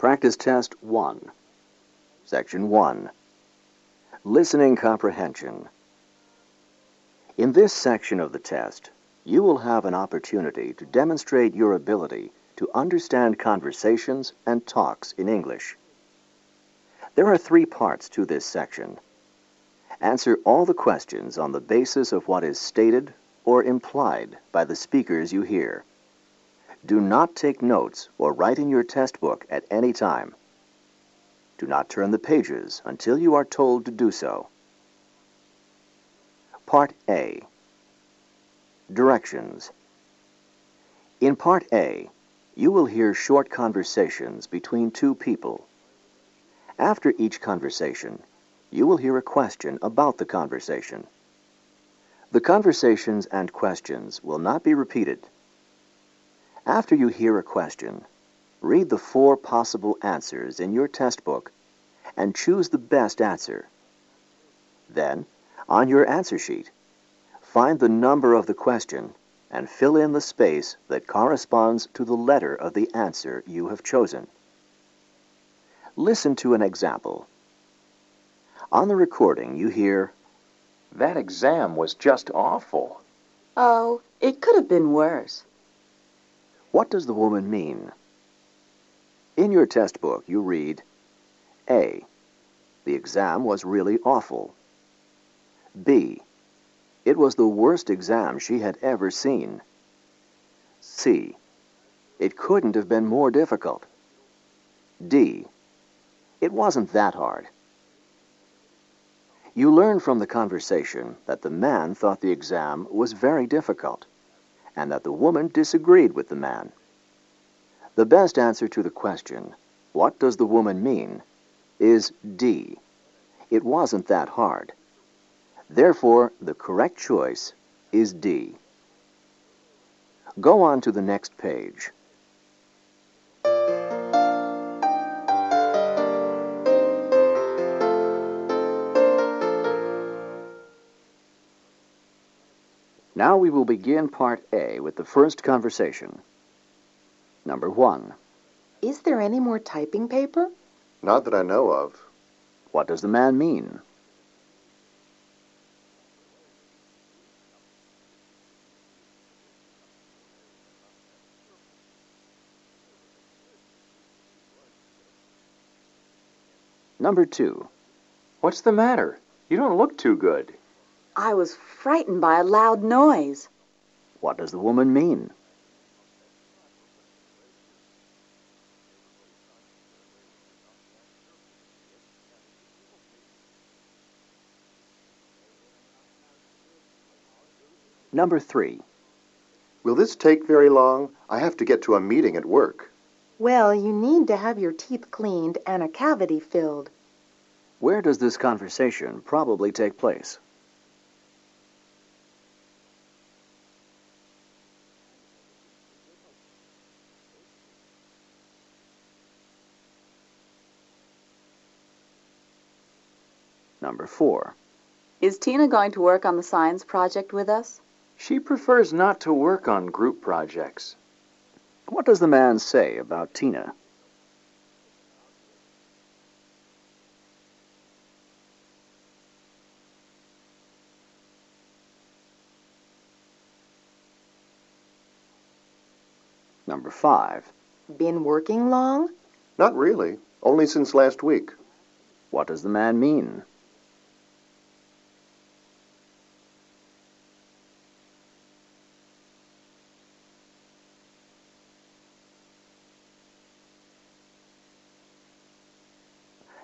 Practice Test 1. Section 1. Listening Comprehension. In this section of the test, you will have an opportunity to demonstrate your ability to understand conversations and talks in English. There are 3 parts to this section. Answer all the questions on the basis of what is stated or implied by the speakers you hear. Do not take notes or write in your test book at any time. Do not turn the pages until you are told to do so. Part A. Directions. In Part A, you will hear short conversations between 2 people. After each conversation, you will hear a question about the conversation. The conversations and questions will not be repeated. After you hear a question, read the 4 possible answers in your test book and choose the best answer. Then, on your answer sheet, find the number of the question and fill in the space that corresponds to the letter of the answer you have chosen. Listen to an example. On the recording, you hear, "That exam was just awful." "Oh, it could have been worse." What does the woman mean? In your test book, you read, A. The exam was really awful. B. It was the worst exam she had ever seen. C. It couldn't have been more difficult. D. It wasn't that hard. You learn from the conversation that the man thought the exam was very difficult, and that the woman disagreed with the man. The best answer to the question, "What does the woman mean?" is D. It wasn't that hard. Therefore, the correct choice is D. Go on to the next page. Now we will begin Part A with the first conversation. Number 1. Is there any more typing paper? Not that I know of. What does the man mean? Number 2. "What's the matter? You don't look too good." I was frightened by a loud noise. What does the woman mean? Number 3. Will this take very long? I have to get to a meeting at work. Well, you need to have your teeth cleaned and a cavity filled. Where does this conversation probably take place? Number 4. Is Tina going to work on the science project with us? She prefers not to work on group projects. What does the man say about Tina? Number 5. Been working long? Not really. Only since last week. What does the man mean?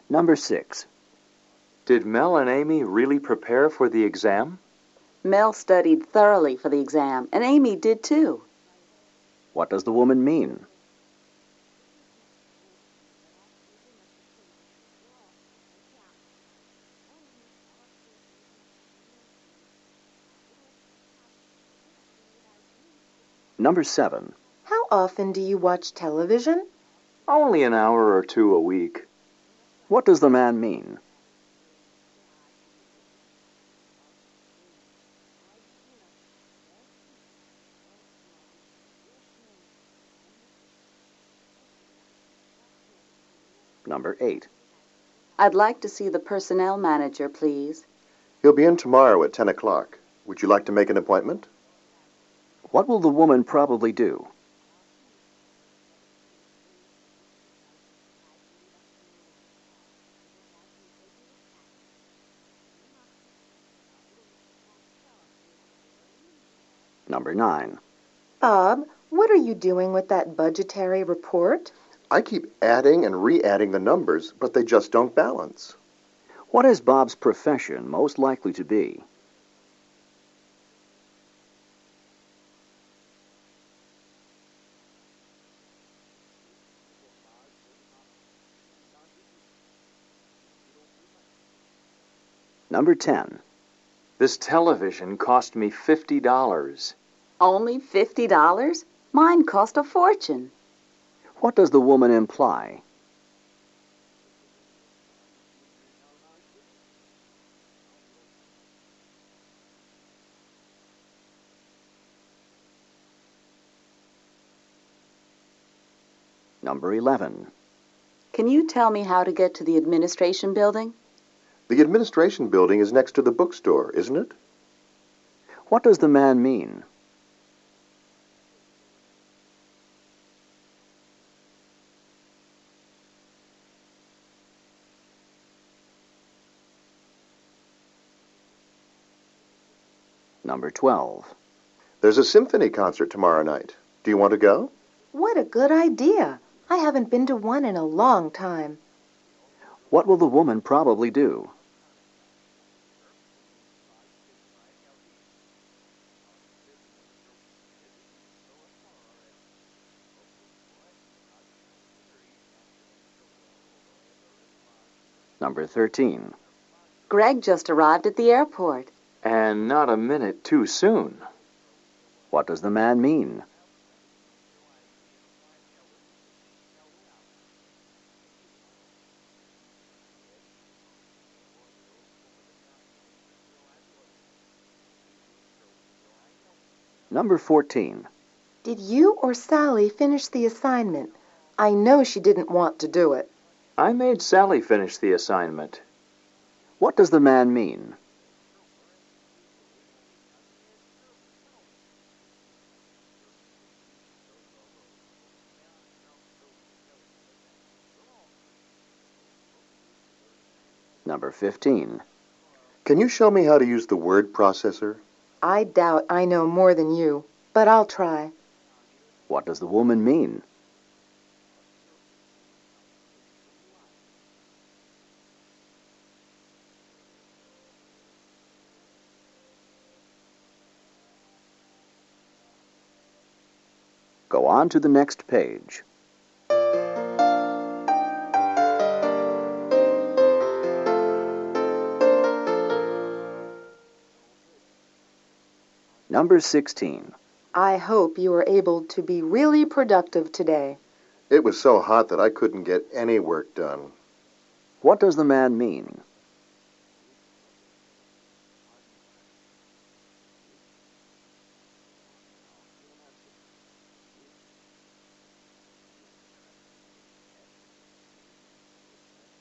Number 6. Did Mel and Amy really prepare for the exam? Mel studied thoroughly for the exam, and Amy did too. What does the woman mean? Number 7. How often do you watch television? Only an hour or 2 a week. What does the man mean? Number 8. I'd like to see the personnel manager, please. He'll be in tomorrow at 10 o'clock. Would you like to make an appointment? What will the woman probably do? Number 9. Bob, what are you doing with that budgetary report? I keep adding and re-adding the numbers, but they just don't balance. What is Bob's profession most likely to be? Number 10. This television cost me $50. Only $50? Mine cost a fortune. What does the woman imply? Number 11. Can you tell me how to get to the administration building? The administration building is next to the bookstore, isn't it? What does the man mean? Number 12. There's a symphony concert tomorrow night. Do you want to go? What a good idea. I haven't been to one in a long time. What will the woman probably do? Number 13. Greg just arrived at the airport. And not a minute too soon. What does the man mean? Number 14. Did you or Sally finish the assignment? I know she didn't want to do it. I made Sally finish the assignment. What does the man mean? Number 15. Can you show me how to use the word processor? I doubt I know more than you, but I'll try. What does the woman mean? Go on to the next page. Number 16. I hope you were able to be really productive today. It was so hot that I couldn't get any work done. What does the man mean?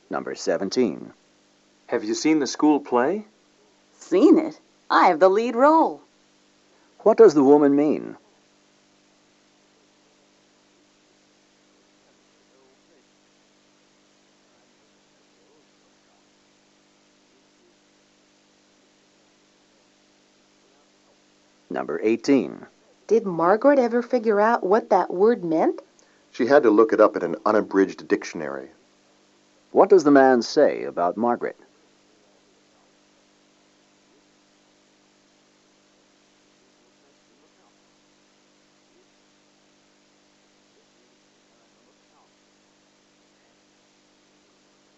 Number 17. Have you seen the school play? Seen it? I have the lead role. What does the woman mean? Number 18. Did Margaret ever figure out what that word meant? She had to look it up in an unabridged dictionary. What does the man say about Margaret?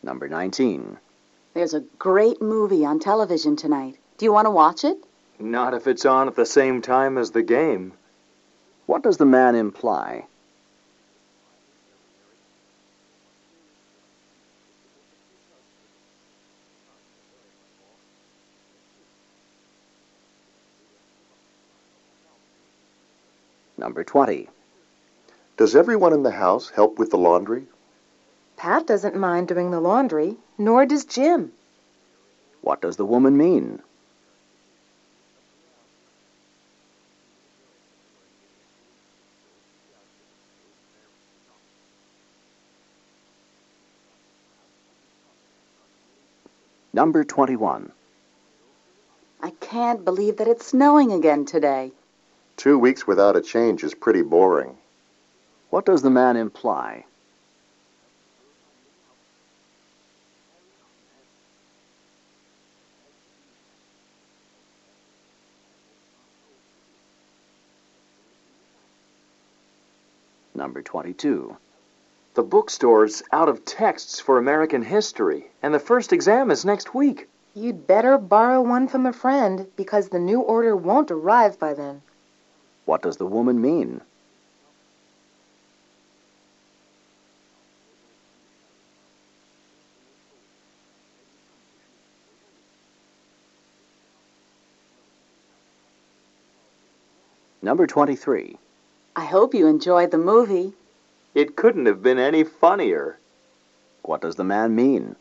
Number 19. There's a great movie on television tonight. Do you want to watch it? Not if it's on at the same time as the game. What does the man imply? Number 20. Does everyone in the house help with the laundry? Pat doesn't mind doing the laundry, nor does Jim. What does the woman mean? Number 21. I can't believe that it's snowing again today. 2 weeks without a change is pretty boring. What does the man imply? Number 22. The bookstore's out of texts for American history, and the first exam is next week. You'd better borrow one from a friend, because the new order won't arrive by then. What does the woman mean? Number 23. I hope you enjoyed the movie. It couldn't have been any funnier. What does the man mean?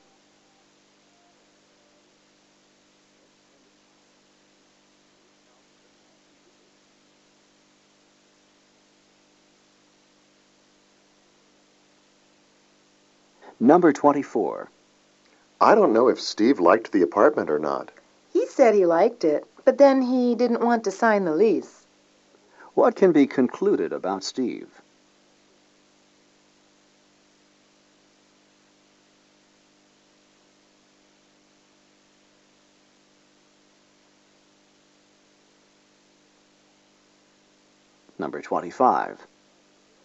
Number 24. I don't know if Steve liked the apartment or not. He said he liked it, but then he didn't want to sign the lease. What can be concluded about Steve? Number 25.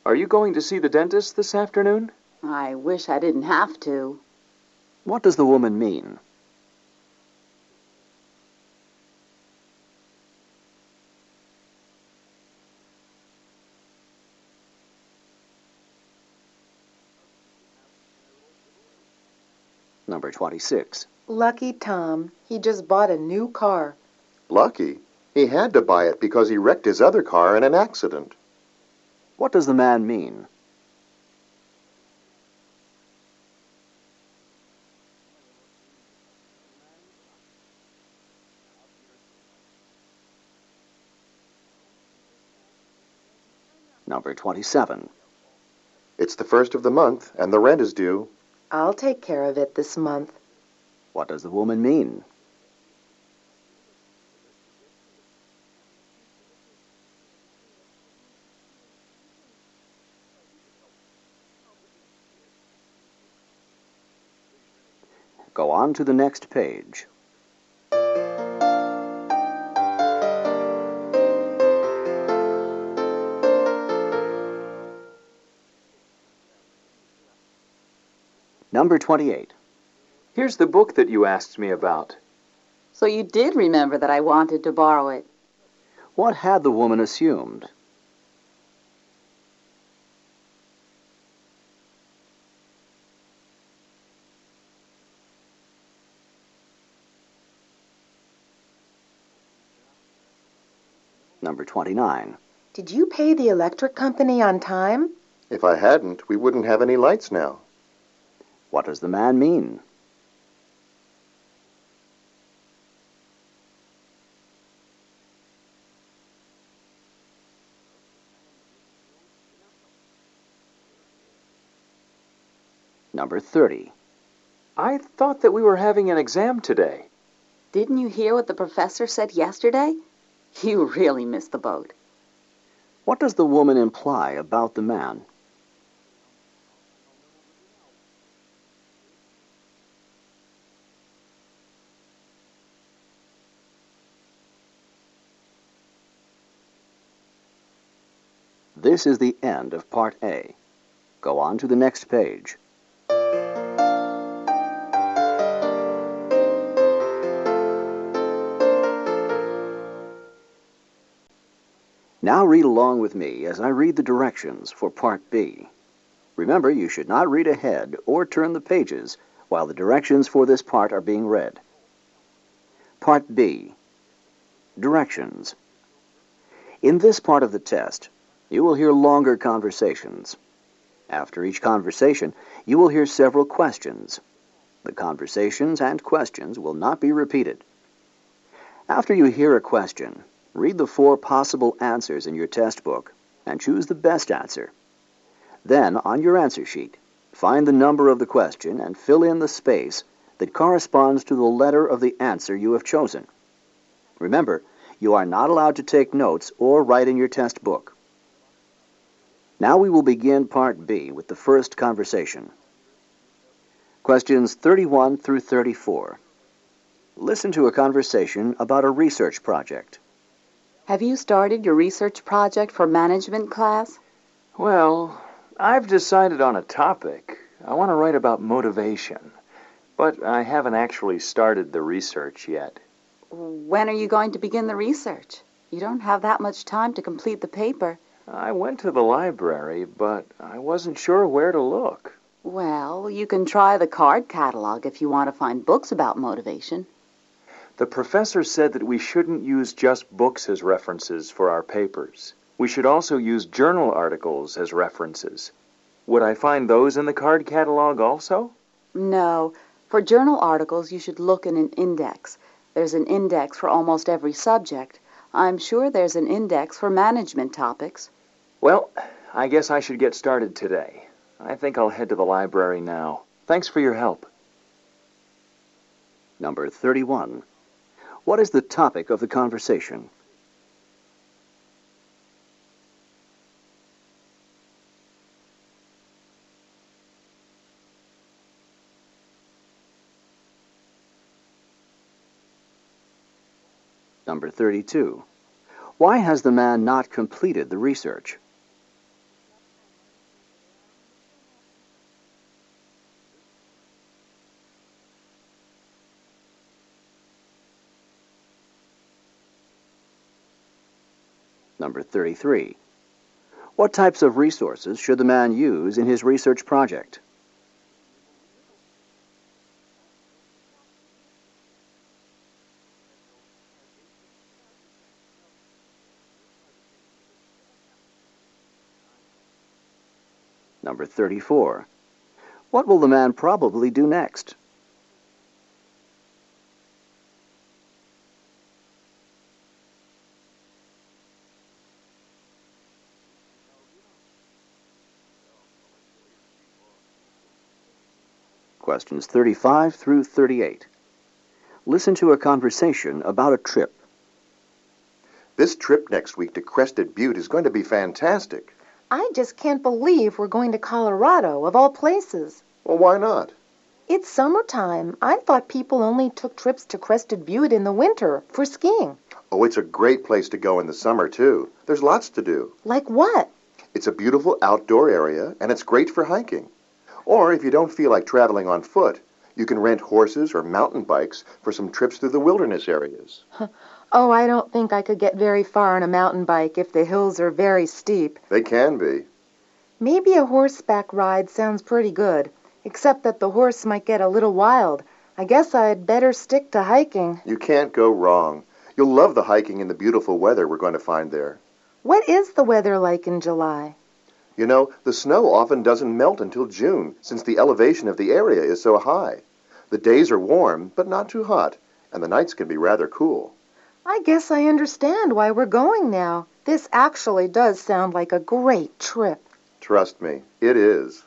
Are you going to see the dentist this afternoon? I wish I didn't have to. What does the woman mean? Number 26. Lucky Tom, he just bought a new car. Lucky. He had to buy it because he wrecked his other car in an accident. What does the man mean? Number 27. It's the first of the month, and the rent is due. I'll take care of it this month. What does the woman mean? Go on to the next page. Number 28. Here's the book that you asked me about. So you did remember that I wanted to borrow it. What had the woman assumed? Number 29. Did you pay the electric company on time? If I hadn't, we wouldn't have any lights now. What does the man mean? Number 30. I thought that we were having an exam today. Didn't you hear what the professor said yesterday? You really missed the boat. What does the woman imply about the man? This is the end of Part A. Go on to the next page. Now read along with me as I read the directions for Part B. Remember, you should not read ahead or turn the pages while the directions for this part are being read. Part B. Directions. In this part of the test, you will hear longer conversations. After each conversation, you will hear several questions. The conversations and questions will not be repeated. After you hear a question, read the 4 possible answers in your test book and choose the best answer. Then, on your answer sheet, find the number of the question and fill in the space that corresponds to the letter of the answer you have chosen. Remember, you are not allowed to take notes or write in your test book. Now we will begin Part B with the first conversation. Questions 31 through 34. Listen to a conversation about a research project. Have you started your research project for management class? Well, I've decided on a topic. I want to write about motivation, but I haven't actually started the research yet. When are you going to begin the research? You don't have that much time to complete the paper. I went to the library, but I wasn't sure where to look. Well, you can try the card catalog if you want to find books about motivation. The professor said that we shouldn't use just books as references for our papers. We should also use journal articles as references. Would I find those in the card catalog also? No. For journal articles, you should look in an index. There's an index for almost every subject. I'm sure there's an index for management topics. Well, I guess I should get started today. I think I'll head to the library now. Thanks for your help. Number 31. What is the topic of the conversation? Number 32. Why has the man not completed the research? Number 33. What types of resources should the man use in his research project? Number 34. What will the man probably do next? Questions 35 through 38. Listen to a conversation about a trip. This trip next week to Crested Butte is going to be fantastic. I just can't believe we're going to Colorado, of all places. Well, why not? It's summertime. I thought people only took trips to Crested Butte in the winter for skiing. Oh, it's a great place to go in the summer, too. There's lots to do. Like what? It's a beautiful outdoor area, and it's great for hiking. Or if you don't feel like traveling on foot, you can rent horses or mountain bikes for some trips through the wilderness areas. Oh, I don't think I could get very far on a mountain bike if the hills are very steep. They can be. Maybe a horseback ride sounds pretty good, except that the horse might get a little wild. I guess I'd better stick to hiking. You can't go wrong. You'll love the hiking and the beautiful weather we're going to find there. What is the weather like in July? You know, the snow often doesn't melt until June, since the elevation of the area is so high. The days are warm, but not too hot, and the nights can be rather cool. I guess I understand why we're going now. This actually does sound like a great trip. Trust me, it is.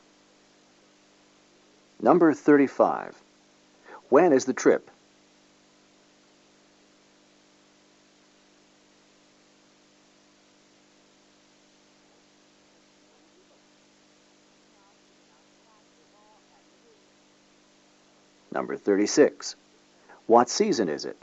Number 35. When is the trip? Number 36. What season is it?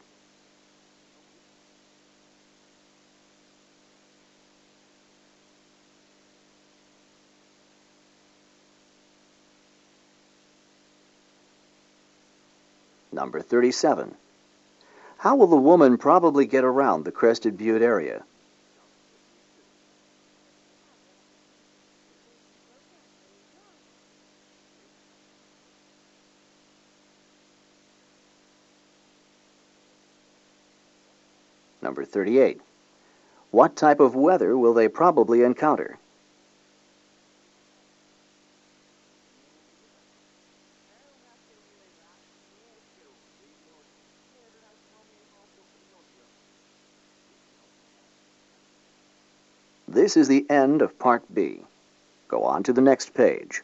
Number 37. How will the woman probably get around the Crested Butte area? Number 38. What type of weather will they probably encounter? This is the end of Part B. Go on to the next page.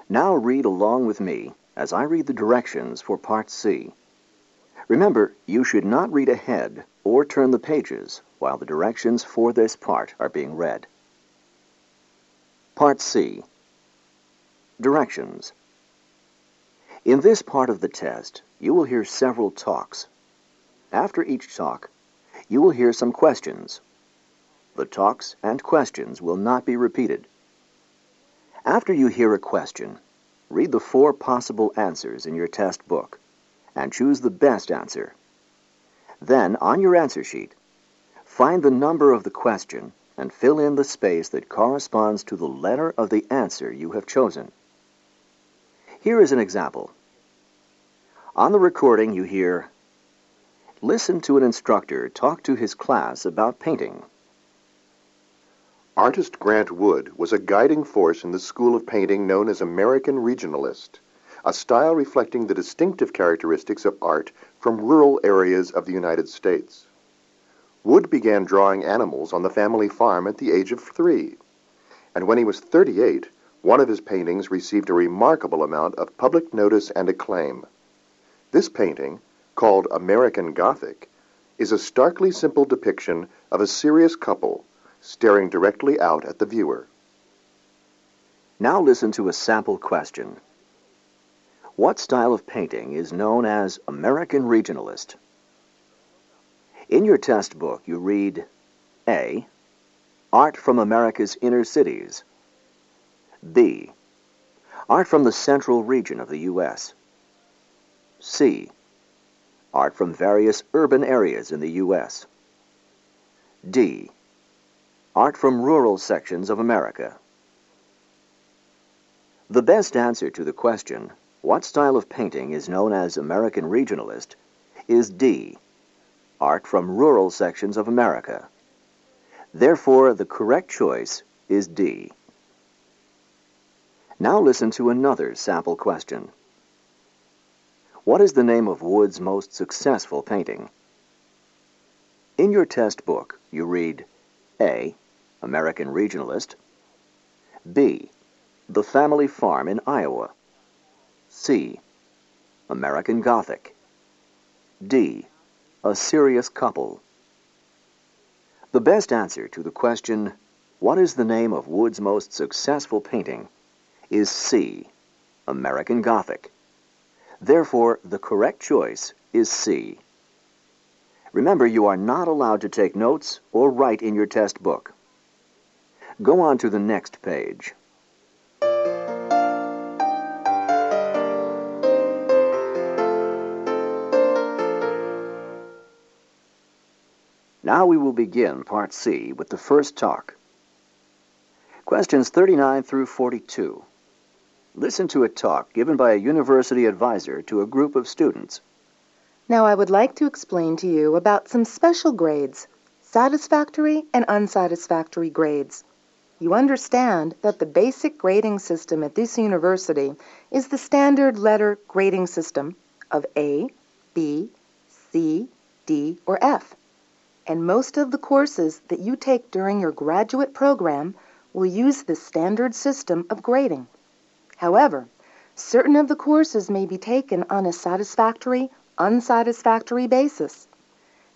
Now read along with me as I read the directions for Part C. Remember, you should not read ahead or turn the pages while the directions for this part are being read. Part C. Directions. In this part of the test, you will hear several talks. After each talk, you will hear some questions. The talks and questions will not be repeated. After you hear a question, read the 4 possible answers in your test book and choose the best answer. Then, on your answer sheet, find the number of the question and fill in the space that corresponds to the letter of the answer you have chosen. Here is an example. On the recording, you hear, "Listen to an instructor talk to his class about painting." Artist Grant Wood was a guiding force in the school of painting known as American Regionalist, a style reflecting the distinctive characteristics of art from rural areas of the United States. Wood began drawing animals on the family farm at the age of 3, and when he was 38, one of his paintings received a remarkable amount of public notice and acclaim. This painting, called American Gothic, is a starkly simple depiction of a serious couple staring directly out at the viewer. Now listen to a sample question. What style of painting is known as American Regionalist? In your test book, you read A. Art from America's inner cities. B. Art from the central region of the U.S. C. Art from various urban areas in the U.S. D. Art from rural sections of America. The best answer to the question, what style of painting is known as American Regionalist, is D. Art from rural sections of America. Therefore, the correct choice is D. Now listen to another sample question. What is the name of Wood's most successful painting? In your test book, you read A. American Regionalist. B. The Family Farm in Iowa. C. American Gothic. D. A Serious Couple. The best answer to the question, what is the name of Wood's most successful painting, is C. American Gothic. Therefore, the correct choice is C. Remember, you are not allowed to take notes or write in your test book. Go on to the next page. Now we will begin Part C with the first talk. Questions 39 through 42. Listen to a talk given by a university advisor to a group of students. Now I would like to explain to you about some special grades, satisfactory and unsatisfactory grades. You understand that the basic grading system at this university is the standard letter grading system of A, B, C, D, or F. And most of the courses that you take during your graduate program will use this standard system of grading. However, certain of the courses may be taken on a satisfactory, unsatisfactory basis.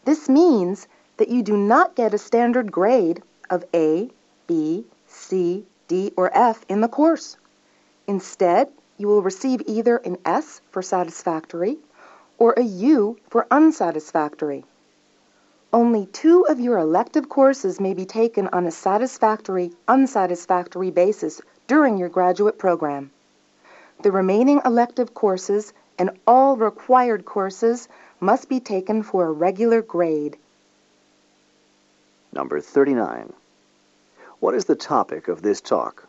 This means that you do not get a standard grade of A, B, C, D, or F in the course. Instead, you will receive either an S for satisfactory or a U for unsatisfactory. Only 2 of your elective courses may be taken on a satisfactory, unsatisfactory basis during your graduate program. The remaining elective courses and all required courses must be taken for a regular grade. Number 39. What is the topic of this talk?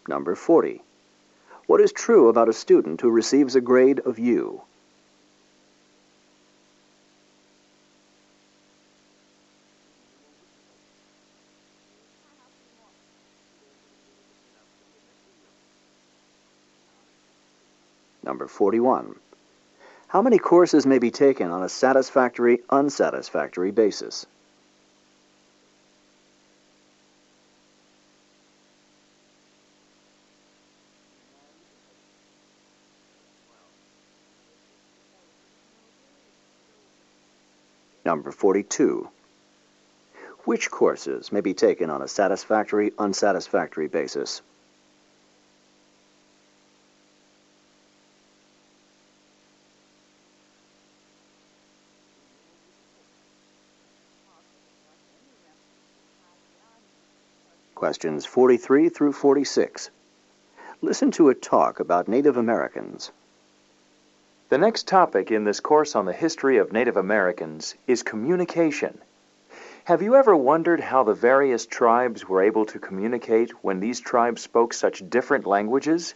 Number 40. What is true about a student who receives a grade of U? Number 41. How many courses may be taken on a satisfactory, unsatisfactory basis? Number 42. Which courses may be taken on a satisfactory, unsatisfactory basis? Questions 43 through 46. Listen to a talk about Native Americans. The next topic in this course on the history of Native Americans is communication. Have you ever wondered how the various tribes were able to communicate when these tribes spoke such different languages?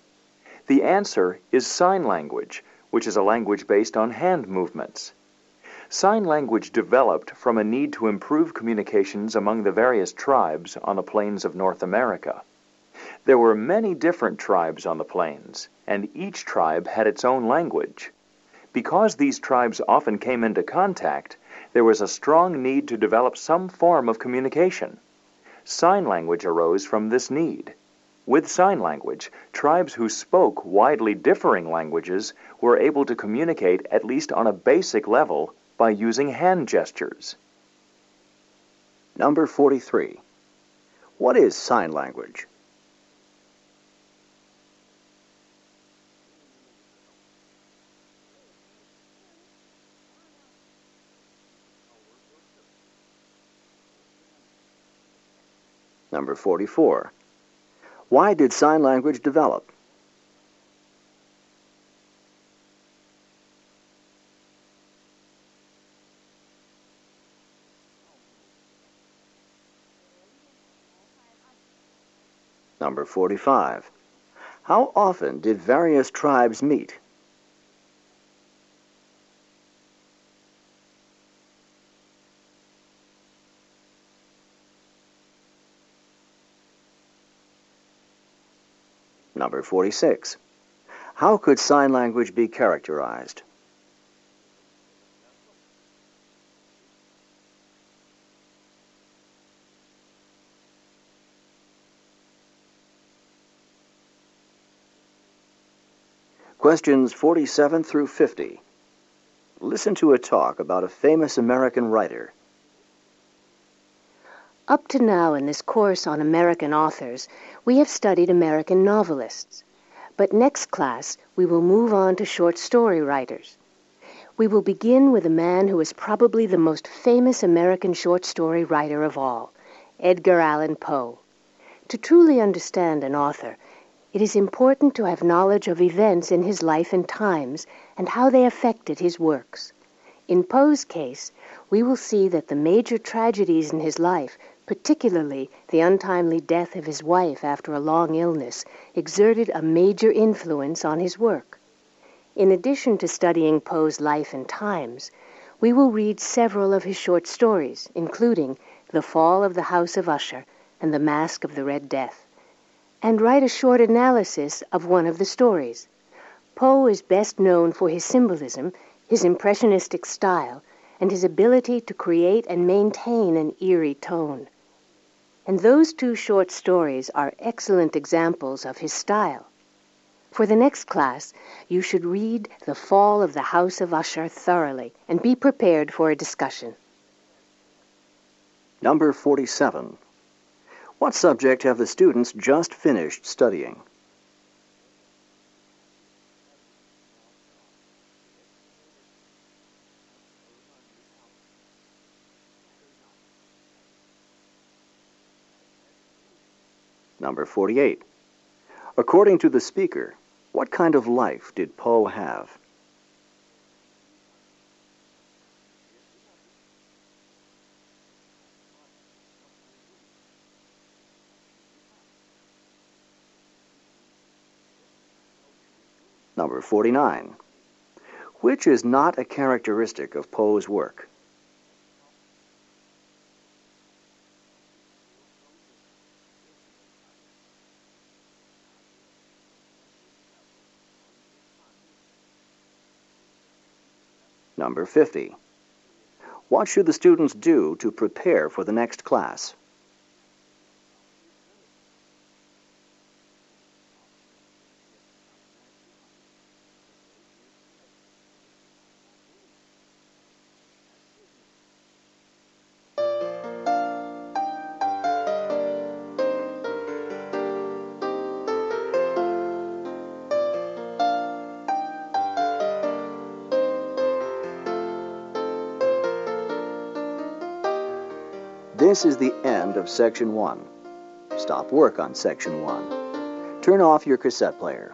The answer is sign language, which is a language based on hand movements. Sign language developed from a need to improve communications among the various tribes on the plains of North America. There were many different tribes on the plains, and each tribe had its own language. Because these tribes often came into contact, there was a strong need to develop some form of communication. Sign language arose from this need. With sign language, tribes who spoke widely differing languages were able to communicate at least on a basic level by using hand gestures. Number 43. What is sign language? Number 44. Why did sign language develop? Number 45. How often did various tribes meet? Number 46. How could sign language be characterized? Questions 47 through 50. Listen to a talk about a famous American writer. Up to now in this course on American authors, we have studied American novelists. But next class, we will move on to short story writers. We will begin with a man who is probably the most famous American short story writer of all, Edgar Allan Poe. To truly understand an author, it is important to have knowledge of events in his life and times and how they affected his works. In Poe's case, we will see that the major tragedies in his life, particularly the untimely death of his wife after a long illness, exerted a major influence on his work. In addition to studying Poe's life and times, we will read several of his short stories, including The Fall of the House of Usher and The Masque of the Red Death, and write a short analysis of one of the stories. Poe is best known for his symbolism, his impressionistic style, and his ability to create and maintain an eerie tone. And those two short stories are excellent examples of his style. For the next class, you should read The Fall of the House of Usher thoroughly and be prepared for a discussion. Number 47. What subject have the students just finished studying? Number 48. According to the speaker, what kind of life did Poe have? Number 49. Which is not a characteristic of Poe's work? Number 50. What should the students do to prepare for the next class? This is the end of Section 1. Stop work on Section 1. Turn off your cassette player.